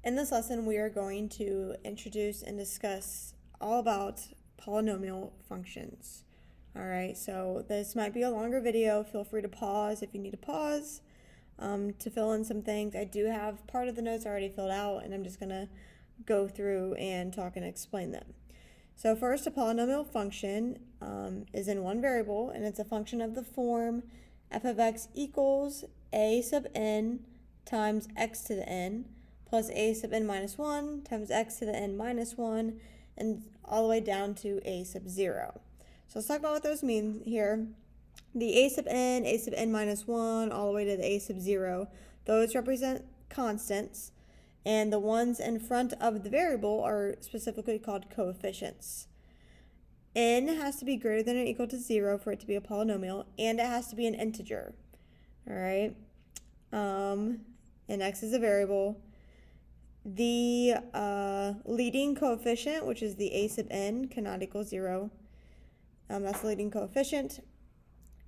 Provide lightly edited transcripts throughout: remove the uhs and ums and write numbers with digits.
In this lesson, we are going to introduce and discuss all about polynomial functions. All right, so this might be a longer video. Feel free to pause if you need to pause to fill in some things. I do have part of the notes already filled out, and I'm just going to go through and talk and explain them. So first, a polynomial function is in one variable, and it's a function of the form f of x equals a sub n times x to the n plus a sub n minus 1 times x to the n minus 1, and all the way down to a sub 0. So let's talk about what those mean here. The a sub n minus 1, all the way to the a sub 0, those represent constants, and the ones in front of the variable are specifically called coefficients. N has to be greater than or equal to 0 for it to be a polynomial, and it has to be an integer. All right, and x is a variable. The leading coefficient, which is the a sub n, cannot equal 0. That's the leading coefficient.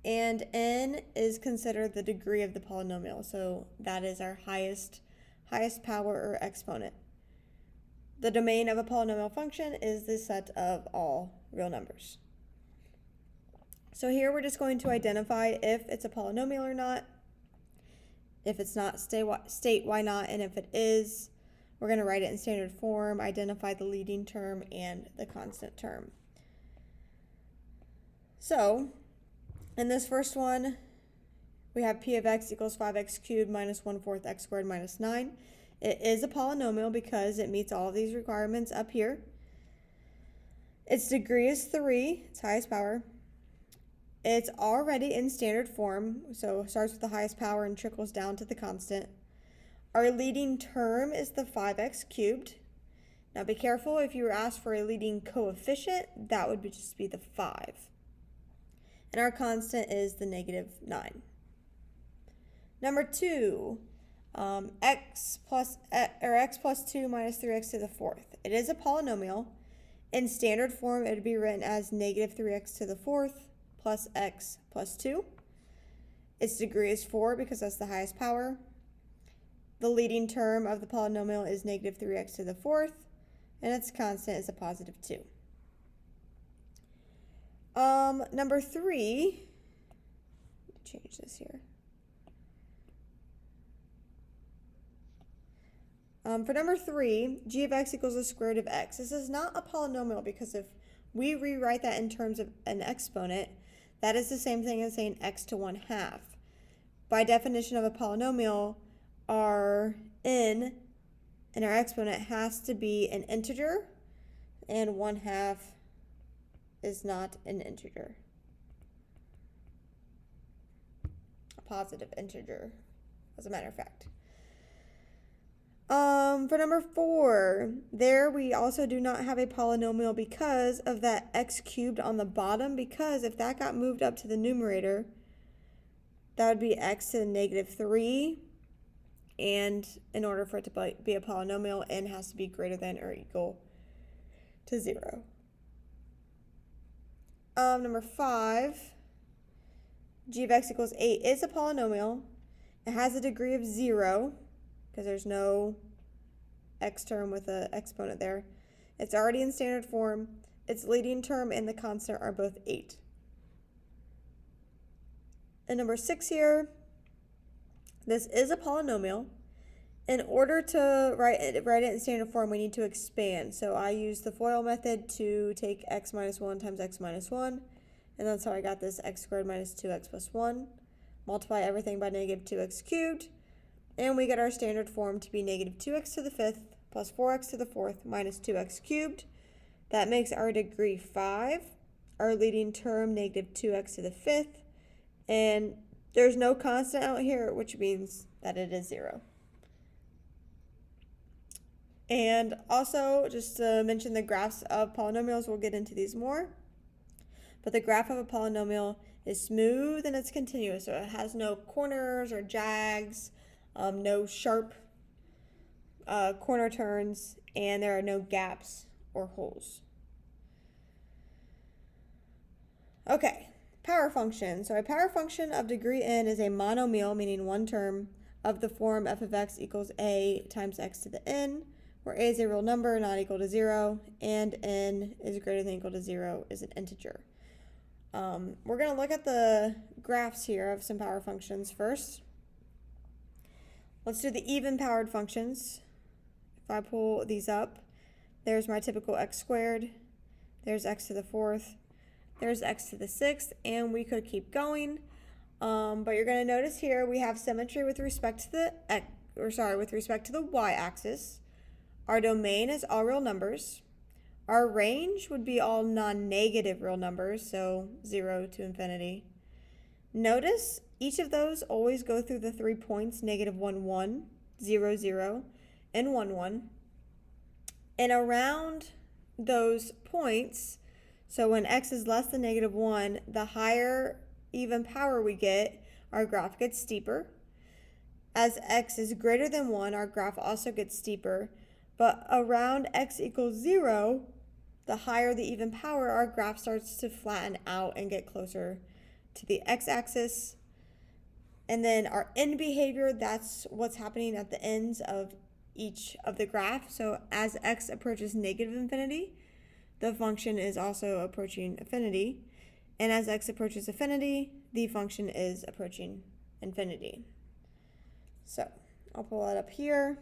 And n is considered the degree of the polynomial, so that is our highest power or exponent. The domain of a polynomial function is the set of all real numbers. So here we're just going to identify if it's a polynomial or not. If it's not, state why not, and if it is, we're going to write it in standard form, identify the leading term and the constant term. So, in this first one, we have p of x equals 5x cubed minus 1/4 x squared minus 9. It is a polynomial because it meets all of these requirements up here. Its degree is 3, its highest power. It's already in standard form, so it starts with the highest power and trickles down to the constant. Our leading term is the 5x cubed. Now be careful, if you were asked for a leading coefficient, that would just be the 5. And our constant is the -9. Number 2, x plus 2 minus 3x to the 4th. It is a polynomial. In standard form, it would be written as -3x to the 4th plus x plus 2. Its degree is 4 because that's the highest power. The leading term of the polynomial is -3x to the 4th, and its constant is a positive 2. Number 3, change this here. For number 3, g of x equals the square root of x. This is not a polynomial because if we rewrite that in terms of an exponent, that is the same thing as saying x to 1/2. By definition of a polynomial, our n and our exponent has to be an integer, and 1/2 is not an integer. A positive integer, as a matter of fact. For number 4, there we also do not have a polynomial because of that x cubed on the bottom, because if that got moved up to the numerator, that would be x to the -3, and in order for it to be a polynomial, n has to be greater than or equal to 0. Number 5, g of x equals 8 is a polynomial. It has a degree of 0 because there's no x term with an exponent there. It's already in standard form. Its leading term and the constant are both 8. And number 6 here, this is a polynomial. In order to write it in standard form, we need to expand. So I use the FOIL method to take x minus 1 times x minus 1, and that's how I got this x squared minus 2x plus 1. Multiply everything by -2x cubed, and we get our standard form to be -2x to the 5th plus 4x to the 4th minus 2x cubed. That makes our degree 5, our leading term -2x to the 5th, and there's no constant out here, which means that it is 0. And also, just to mention the graphs of polynomials, we'll get into these more. But the graph of a polynomial is smooth and it's continuous, so it has no corners or jags, no sharp corner turns, and there are no gaps or holes. Okay, power function. So a power function of degree n is a monomial, meaning one term, of the form f of x equals a times x to the n, where a is a real number not equal to 0, and n is greater than or equal to 0 is an integer. We're going to look at the graphs here of some power functions first. Let's do the even-powered functions. If I pull these up, there's my typical x squared, there's x to the 4th, there's x to the 6th, and we could keep going. But you're going to notice here we have symmetry with respect to the y-axis. Our domain is all real numbers. Our range would be all non-negative real numbers, so 0 to infinity. Notice each of those always go through the 3 points, negative 1, 1, 0, 0, and 1, 1. And around those points, so when x is less than negative 1, the higher even power we get, our graph gets steeper. As x is greater than 1, our graph also gets steeper. But around x equals 0, the higher the even power, our graph starts to flatten out and get closer to the x-axis. And then our end behavior, that's what's happening at the ends of each of the graph. So as x approaches negative infinity, the function is also approaching infinity. And as x approaches infinity, the function is approaching infinity. So I'll pull that up here.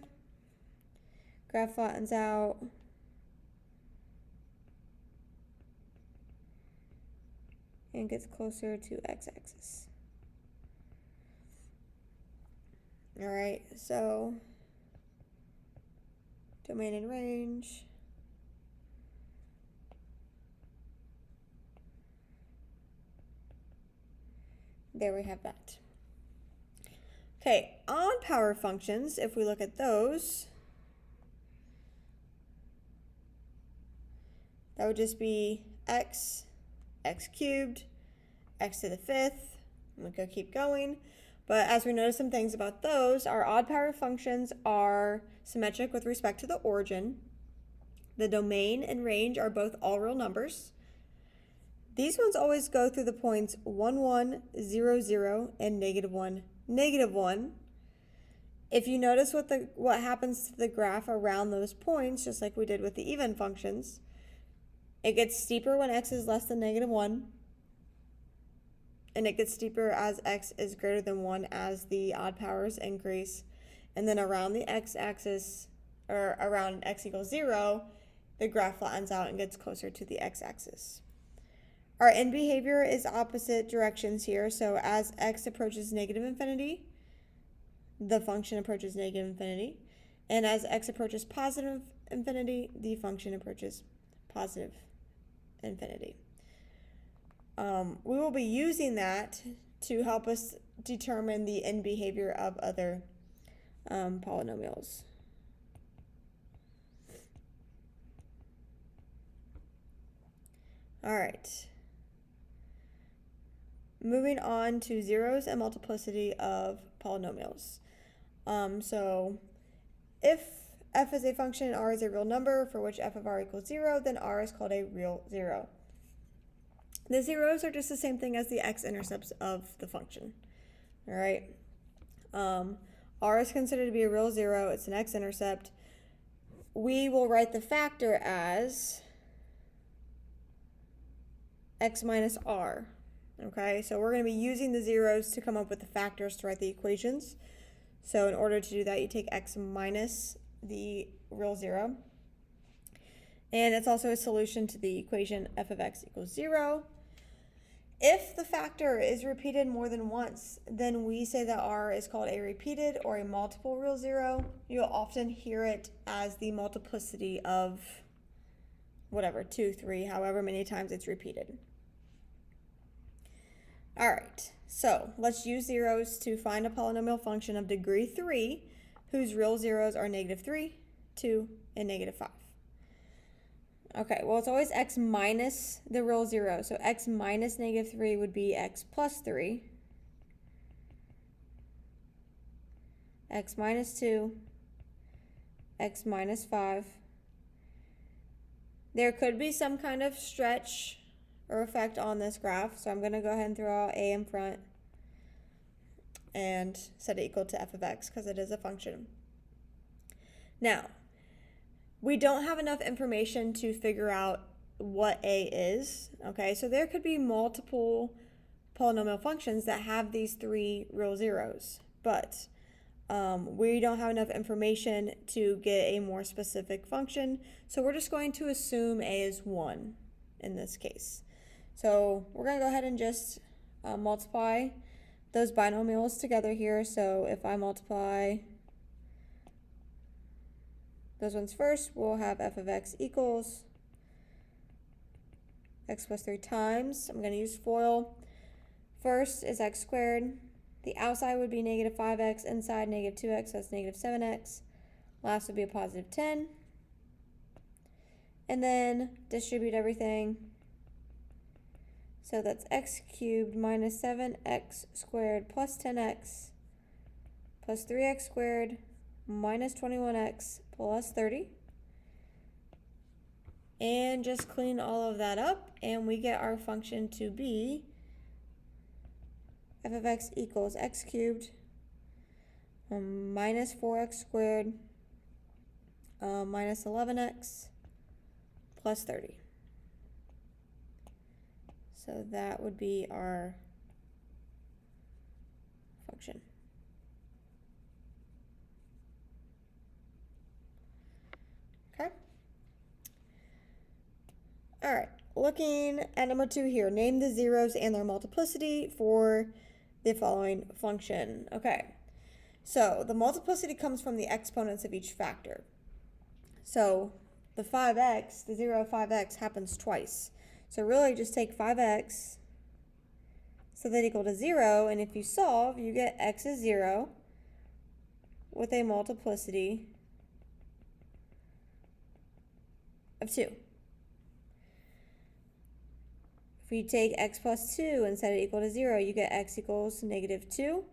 Graph flattens out. And gets closer to x-axis. All right, so domain and range. There we have that. Okay, on power functions, if we look at those, that would just be x cubed, x to the 5th, and we could keep going. But as we notice some things about those, our odd power functions are symmetric with respect to the origin. The domain and range are both all real numbers. These ones always go through the points 1, 1, 0, 0, and negative 1, negative 1. If you notice what happens to the graph around those points, just like we did with the even functions, it gets steeper when x is less than negative 1, and it gets steeper as x is greater than 1 as the odd powers increase. And then around the x-axis, or around x equals 0, the graph flattens out and gets closer to the x-axis. Our end behavior is opposite directions here, so as x approaches negative infinity, the function approaches negative infinity, and as x approaches positive infinity, the function approaches positive infinity. We will be using that to help us determine the end behavior of other polynomials. All right. Moving on to zeros and multiplicity of polynomials. So if f is a function and r is a real number for which f of r equals 0, then r is called a real 0. The zeros are just the same thing as the x-intercepts of the function. All right. R is considered to be a real 0. It's an x-intercept. We will write the factor as x minus r. Okay, so we're going to be using the zeros to come up with the factors to write the equations. So in order to do that, you take x minus the real 0. And it's also a solution to the equation f of x equals 0. If the factor is repeated more than once, then we say that r is called a repeated or a multiple real 0. You'll often hear it as the multiplicity of whatever, 2, 3, however many times it's repeated. All right, so let's use zeros to find a polynomial function of degree 3 whose real zeros are negative 3, 2, and negative 5. Okay, well, it's always x minus the real 0. So x minus negative 3 would be x plus 3. X minus 2. X minus 5. There could be some kind of stretch or effect on this graph, so I'm going to go ahead and throw out a in front. and set it equal to f of x because it is a function. Now, we don't have enough information to figure out what a is, okay? So there could be multiple polynomial functions that have these three real zeros, but we don't have enough information to get a more specific function, so we're just going to assume a is 1 in this case. So we're going to go ahead and just multiply those binomials together here. So if I multiply those ones first, we'll have f of x equals x plus 3 times, I'm going to use FOIL. First is x squared. The outside would be negative 5x, inside negative 2x, so that's negative 7x. Last would be a positive 10. And then distribute everything. So that's x cubed minus 7x squared plus 10x plus 3x squared minus 21x plus 30. And just clean all of that up, and we get our function to be f of x equals x cubed minus 4x squared minus 11x plus 30. So that would be our function. Okay. All right, looking at number 2 here, name the zeros and their multiplicity for the following function. Okay, so the multiplicity comes from the exponents of each factor. So the 5x, the 0 of 5x happens twice. So really just take 5x, set that equal to 0, and if you solve, you get x is 0 with a multiplicity of 2. If you take x plus 2 and set it equal to 0, you get x equals negative 2.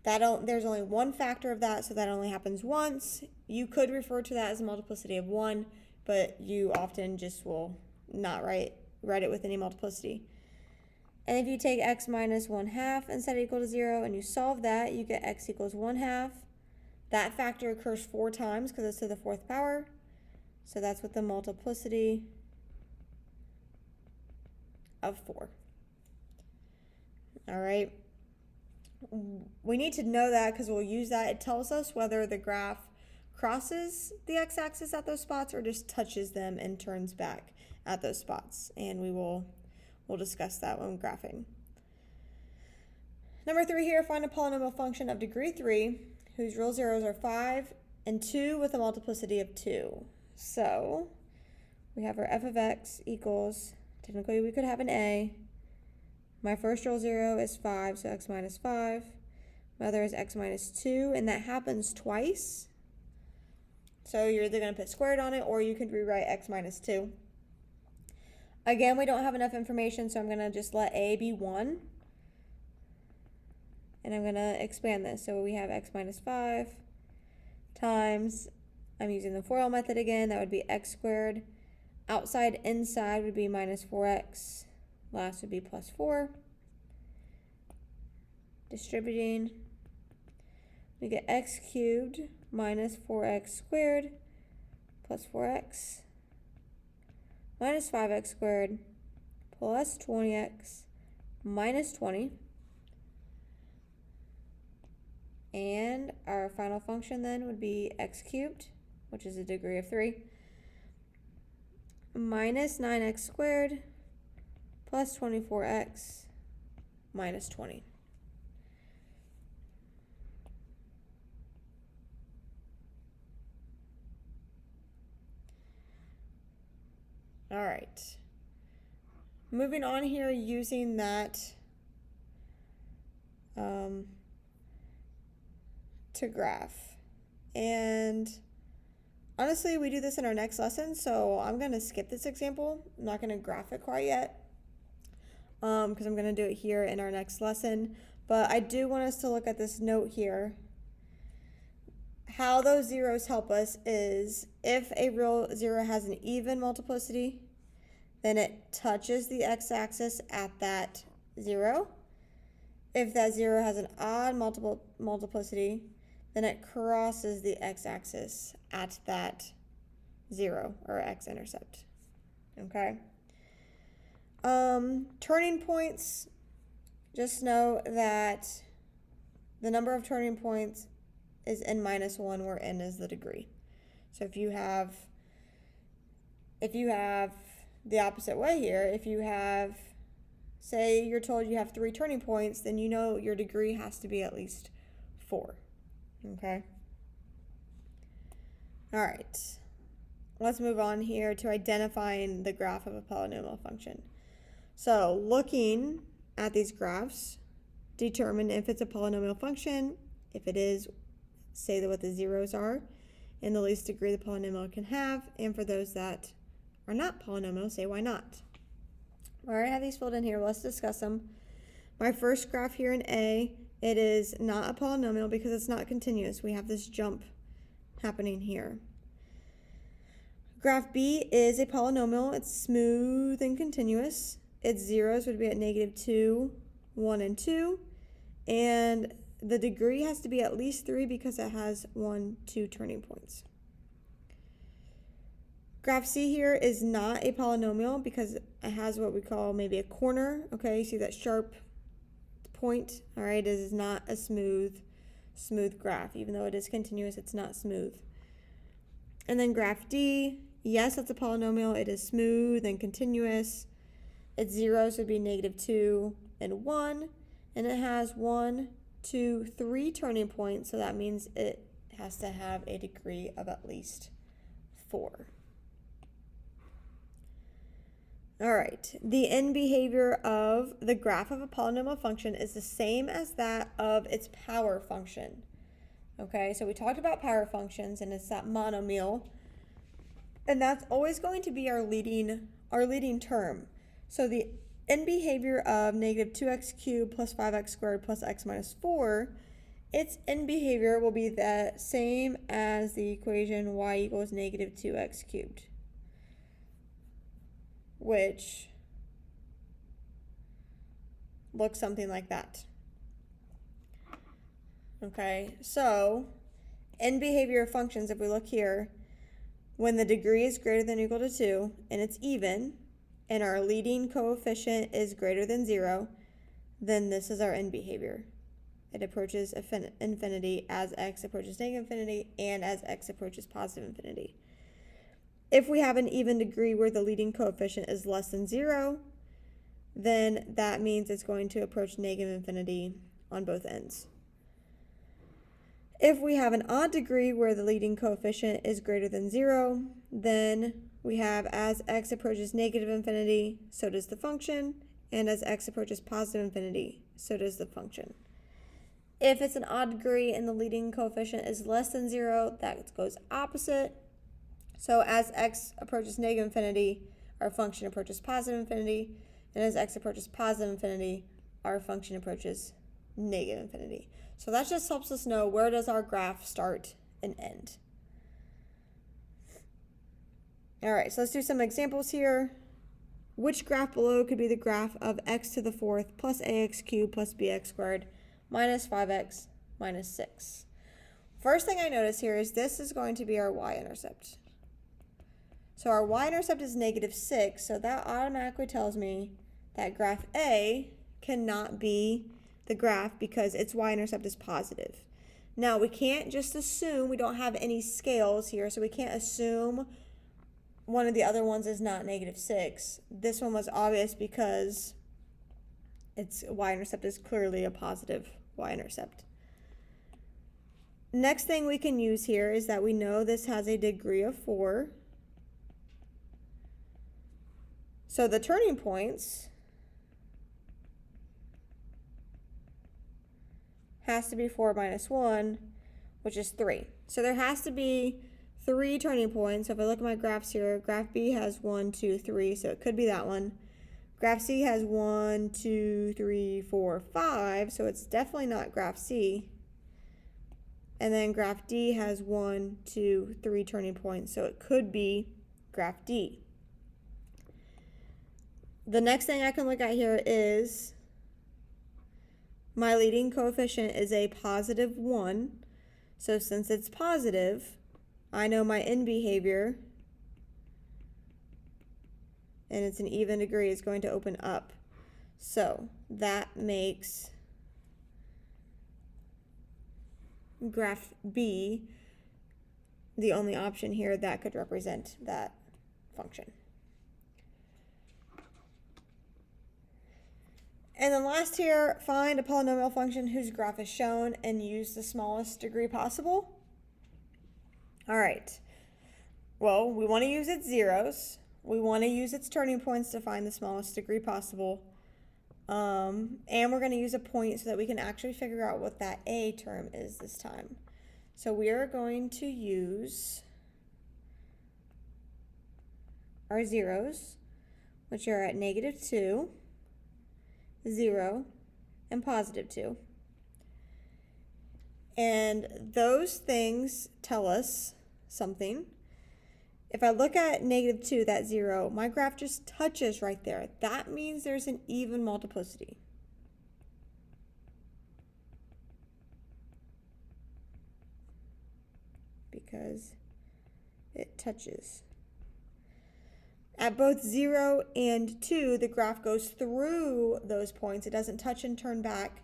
There's only one factor of that, so that only happens once. You could refer to that as a multiplicity of 1, but you often just will not write it with any multiplicity. And if you take x minus 1/2 and set it equal to 0 and you solve that, you get x equals 1/2. That factor occurs 4 times because it's to the 4th power. So that's with the multiplicity of 4. All right. We need to know that because we'll use that. It tells us whether the graph crosses the x-axis at those spots or just touches them and turns back at those spots. And we'll discuss that when graphing. Number 3 here, find a polynomial function of degree 3 whose real zeros are 5 and 2 with a multiplicity of 2. So we have our f of x equals, technically we could have an a. My first real zero is 5, so x minus 5. My other is x minus 2, and that happens twice. So you're either going to put squared on it, or you could rewrite x minus 2. Again, we don't have enough information, so I'm going to just let a be 1. And I'm going to expand this. So we have x minus 5 times, I'm using the FOIL method again, that would be x squared. Outside, inside would be minus 4x. Last would be plus 4. Distributing, we get x cubed minus 4x squared plus 4x minus 5x squared plus 20x minus 20. And our final function then would be x cubed, which is a degree of 3, minus 9x squared plus 24x minus 20. All right. Moving on here using that to graph. And honestly, we do this in our next lesson, so I'm going to skip this example. I'm not going to graph it quite yet, because I'm going to do it here in our next lesson. But I do want us to look at this note here. How those zeros help us is if a real zero has an even multiplicity, then it touches the x-axis at that 0. if that 0 has an odd multiplicity, then it crosses the x-axis at that 0 or x-intercept. Okay? Turning points, just know that the number of turning points is n minus 1, where n is the degree. So if you have the opposite way here, if you have, say you're told you have 3 turning points, then you know your degree has to be at least 4. Okay? All right. Let's move on here to identifying the graph of a polynomial function. So looking at these graphs, determine if it's a polynomial function. If it is, say what the zeros are and the least degree the polynomial can have. And for those that are not polynomial, say why not. All right, I have these filled in here. Let's discuss them. My first graph here in A, it is not a polynomial because it's not continuous. We have this jump happening here. Graph B is a polynomial. It's smooth and continuous. Its zeros would be at -2, 1, and 2. And the degree has to be at least 3 because it has 1, 2 turning points. Graph C here is not a polynomial because it has what we call maybe a corner. Okay, you see that sharp point? All right, it is not a smooth graph. Even though it is continuous, it's not smooth. And then graph D, yes, it's a polynomial. It is smooth and continuous. Its zeros would be -2 and 1. And it has 1, 2, 3 turning points. So that means it has to have a degree of at least 4. All right, the end behavior of the graph of a polynomial function is the same as that of its power function. Okay, so we talked about power functions, and it's that monomial, and that's always going to be our leading term. So the end behavior of -2x cubed plus 5x squared plus x minus 4, its end behavior will be the same as the equation y equals -2x cubed, which looks something like that. Okay, so end behavior of functions, if we look here, when the degree is greater than or equal to 2 and it's even, and our leading coefficient is greater than 0, then this is our end behavior. It approaches infinity as x approaches -infinity and as x approaches +infinity. If we have an even degree where the leading coefficient is less than 0, then that means it's going to approach -infinity on both ends. If we have an odd degree where the leading coefficient is greater than 0, then we have as x approaches -infinity, so does the function, and as x approaches +infinity, so does the function. If it's an odd degree and the leading coefficient is less than 0, that goes opposite. So as x approaches -infinity, our function approaches +infinity, and as x approaches +infinity, our function approaches -infinity. So that just helps us know where does our graph start and end. All right, so let's do some examples here. Which graph below could be the graph of x to the 4th plus ax cubed plus bx squared minus 5x minus 6? First thing I notice here is this is going to be our y-intercept. So our y-intercept is -6, so that automatically tells me that graph A cannot be the graph because its y-intercept is positive. Now, we can't just assume, we don't have any scales here, so we can't assume one of the other ones is not -6. This one was obvious because its y-intercept is clearly a positive y-intercept. Next thing we can use here is that we know this has a degree of 4. So the turning points has to be 4 minus 1, which is 3. So there has to be 3 turning points. So if I look at my graphs here, graph B has 1, 2, 3, so it could be that one. Graph C has 1, 2, 3, 4, 5, so it's definitely not graph C. And then graph D has 1, 2, 3 turning points, so it could be graph D. The next thing I can look at here is my leading coefficient is a positive 1. So since it's positive, I know my end behavior, and it's an even degree, is going to open up. So that makes graph B the only option here that could represent that function. And then last here, find a polynomial function whose graph is shown and use the smallest degree possible. All right, well, we want to use its zeros. We want to use its turning points to find the smallest degree possible. And we're going to use a point so that we can actually figure out what that A term is this time. So we are going to use our zeros, which are at -2, 0, and +2. And those things tell us something. If I look at -2, that 0, my graph just touches right there. That means there's an even multiplicity. Because it touches. At both 0 and 2, the graph goes through those points. It doesn't touch and turn back.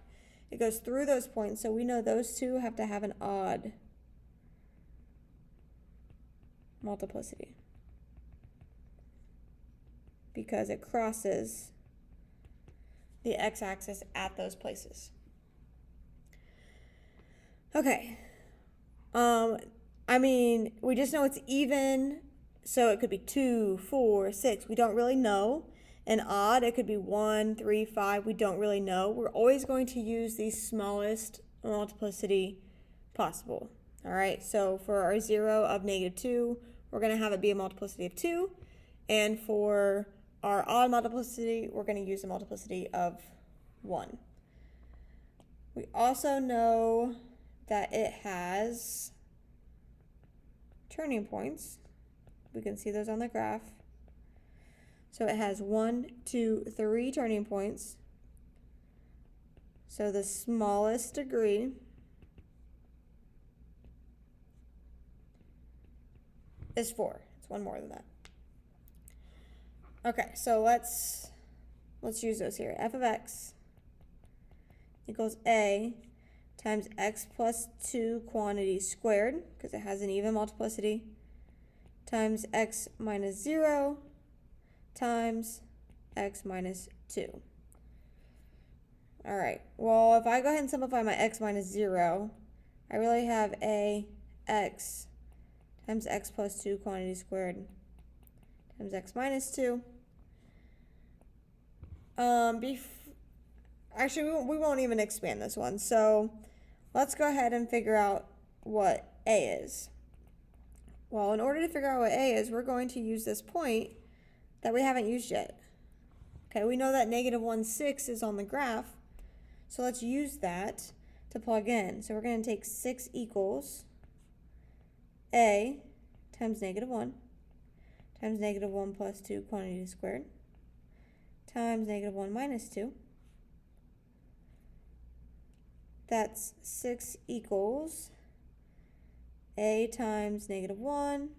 It goes through those points, so we know those two have to have an odd multiplicity because it crosses the x-axis at those places. Okay. I mean, we just know it's even, so it could be 2, 4, 6. We don't really know. And odd, it could be 1, 3, 5. We don't really know. We're always going to use the smallest multiplicity possible. All right, so for our 0 of -2, we're going to have it be a multiplicity of 2. And for our odd multiplicity, we're going to use a multiplicity of 1. We also know that it has turning points. We can see those on the graph. So it has 1, 2, 3 turning points. So the smallest degree is 4. It's one more than that. Okay, so let's use those here. F of x equals a times x plus 2 quantity squared, because it has an even multiplicity, times x minus 0 times x minus 2. All right, well, if I go ahead and simplify my x minus 0, I really have a x times x plus 2 quantity squared times x minus 2. Actually, we won't even expand this one. So let's go ahead and figure out what a is. Well, in order to figure out what a is, we're going to use this point that we haven't used yet. Okay, we know that -1, 6 is on the graph. So let's use that to plug in. So we're going to take 6 equals a times -1 times -1 plus 2 quantity squared times -1 minus 2. That's 6 equals a times -1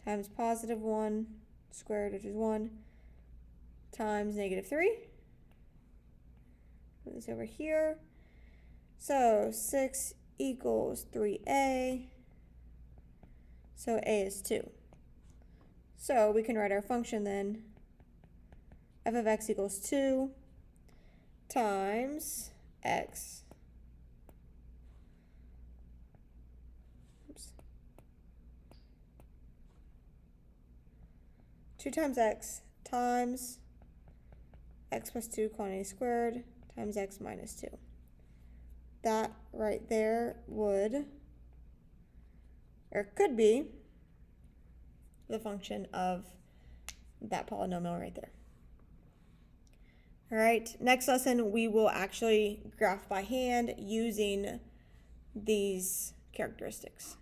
times +1 squared, which is 1, times -3. Put this over here. So 6 equals 3a. So a is 2. So we can write our function then. F of x equals 2 times x. Oops. 2 times x times x plus 2 quantity squared times x minus 2. That right there would, or could be, the function of that polynomial right there. All right, next lesson we will actually graph by hand using these characteristics.